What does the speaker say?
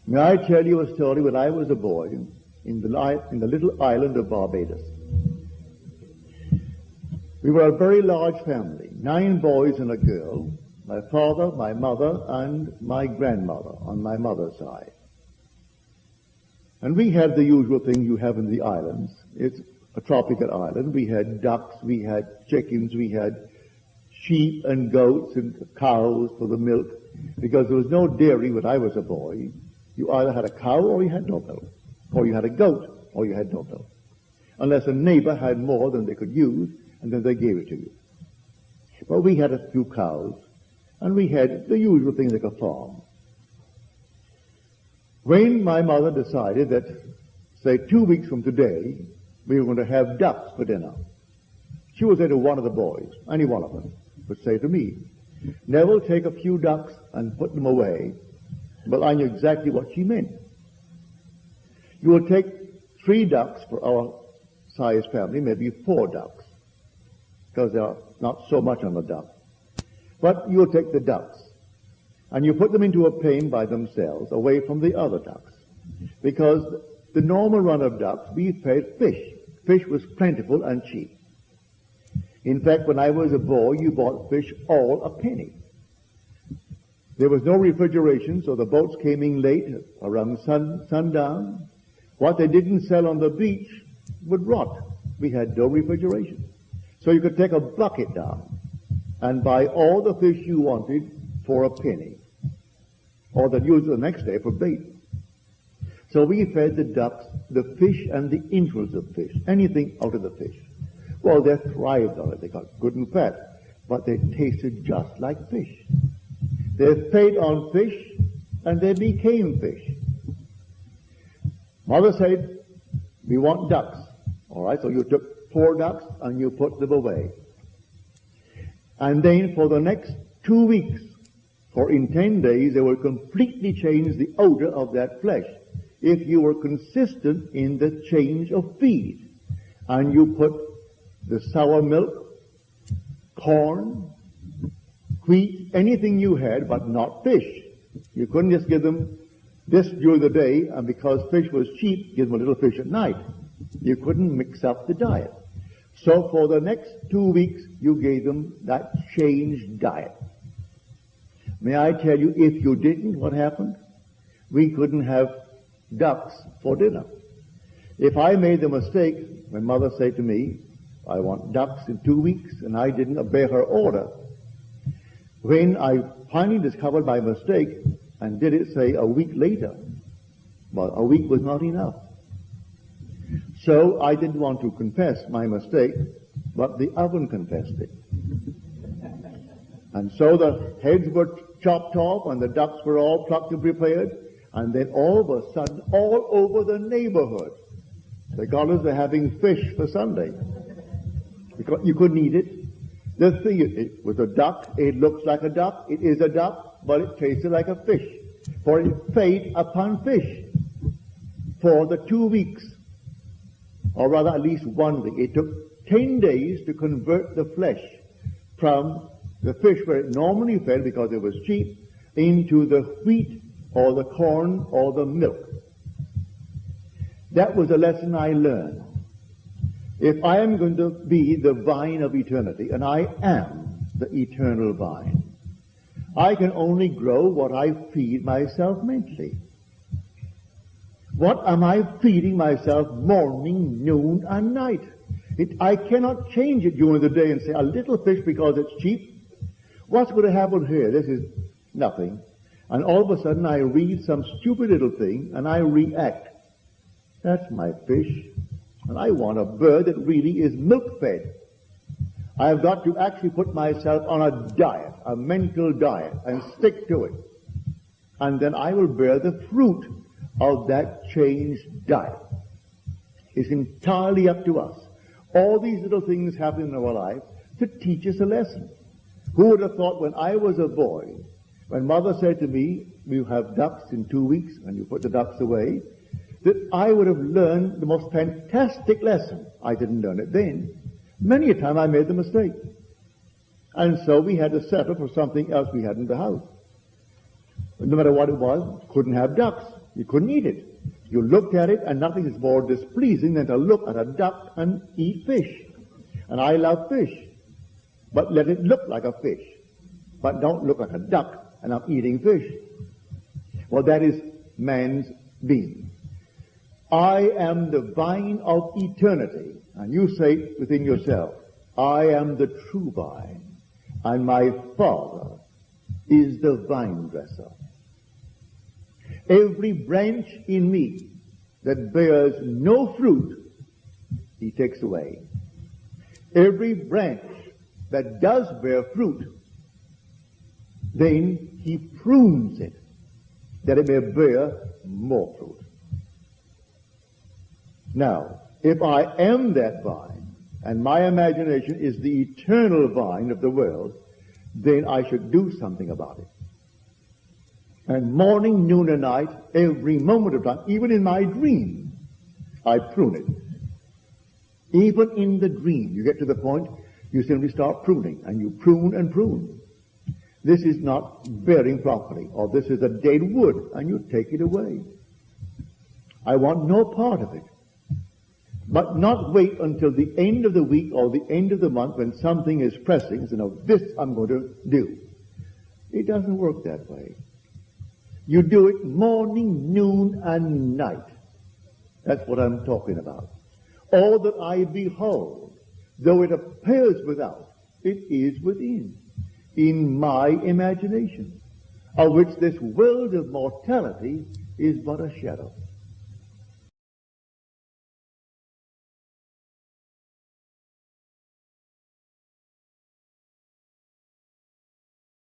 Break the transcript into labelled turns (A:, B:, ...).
A: May I tell you a story when I was a boy in the little island of Barbados. We were a very large family, 9 boys and a girl, my father, my mother, and my grandmother on my mother's side. And we had the usual thing you have in the islands. It's a tropical island. We had ducks, we had chickens, we had sheep and goats and cows for the milk. Because there was no dairy when I was a boy. You either had a cow or you had no milk. Or you had a goat or you had no milk. Unless a neighbor had more than they could use, and then they gave it to you. But we had a few cows, and we had the usual thing like a farm. When my mother decided that, say, 2 weeks from today, we were going to have ducks for dinner, she would say to one of the boys, any one of them, would say to me, Neville, take a few ducks and put them away. Well, I knew exactly what she meant. You will take 3 ducks for our size family, maybe 4 ducks, because there are not so much on the duck. But you'll take the ducks, and you put them into a pen by themselves, away from the other ducks. Because the normal run of ducks, we fed fish. Fish was plentiful and cheap. In fact, when I was a boy, you bought fish all a penny. There was no refrigeration, so the boats came in late, around sundown. What they didn't sell on the beach would rot. We had no refrigeration. So you could take a bucket down and buy all the fish you wanted for a penny, or they'd use it the next day for bait. So we fed the ducks the fish and the entrails of fish, anything out of the fish. Well, they thrived on it. They got good and fat, but they tasted just like fish. They fed on fish, and they became fish. Mother said, we want ducks. All right, so you took 4 ducks, and you put them away. And then for the next 2 weeks, or in 10 days, they will completely change the odor of that flesh if you were consistent in the change of feed. And you put the sour milk, corn, wheat, anything you had, but not fish. You couldn't just give them this during the day, and because fish was cheap, give them a little fish at night. You couldn't mix up the diet. So for the next 2 weeks, you gave them that changed diet. May I tell you, if you didn't, what happened? We couldn't have ducks for dinner. If I made the mistake, when Mother said to me, I want ducks in 2 weeks, and I didn't obey her order, when I finally discovered my mistake and did it, say, a week later, well, a week was not enough. So I didn't want to confess my mistake, but the oven confessed it. And so the heads were chopped off, and the ducks were all plucked and prepared, and then all of a sudden, all over the neighborhood, the Goddards were having fish for Sunday. Because you couldn't eat it. The thing, it was a duck, it looks like a duck, it is a duck, but it tasted like a fish. For it fed upon fish for the 2 weeks. Or rather, at least 1 week. It took 10 days to convert the flesh from the fish where it normally fed because it was cheap into the wheat or the corn or the milk. That was a lesson I learned. If I am going to be the vine of eternity, and I am the eternal vine, I can only grow what I feed myself mentally. What am I feeding myself morning, noon, and night? I cannot change it during the day and say, a little fish because it's cheap. What's going to happen here? This is nothing. And all of a sudden I read some stupid little thing and I react. That's my fish. And I want a bird that really is milk-fed. I've got to actually put myself on a diet, a mental diet, and stick to it. And then I will bear the fruit of that changed diet. It's entirely up to us. All these little things happen in our life to teach us a lesson. Who would have thought when I was a boy, when Mother said to me, we'll have ducks in 2 weeks, and you put the ducks away, that I would have learned the most fantastic lesson. I didn't learn it then. Many a time I made the mistake. And so we had to settle for something else we had in the house. No matter what it was, couldn't have ducks. You couldn't eat it. You looked at it, and nothing is more displeasing than to look at a duck and eat fish. And I love fish. But let it look like a fish. But don't look like a duck, and I'm eating fish. Well, that is man's being. I am the vine of eternity. And you say within yourself, I am the true vine, and my Father is the vine dresser. Every branch in me that bears no fruit, he takes away. Every branch that does bear fruit, then he prunes it, that it may bear more fruit. Now, if I am that vine, and my imagination is the eternal vine of the world, then I should do something about it. And morning, noon, and night, every moment of time, even in my dream, I prune it. Even in the dream, you get to the point, you simply start pruning, and you prune and prune. This is not bearing properly, or this is a dead wood, and you take it away. I want no part of it. But not wait until the end of the week or the end of the month when something is pressing and say, no, this I'm going to do. It doesn't work that way. You do it morning, noon, and night. That's what I'm talking about. All that I behold, though it appears without, it is within, in my imagination, of which this world of mortality is but a shadow.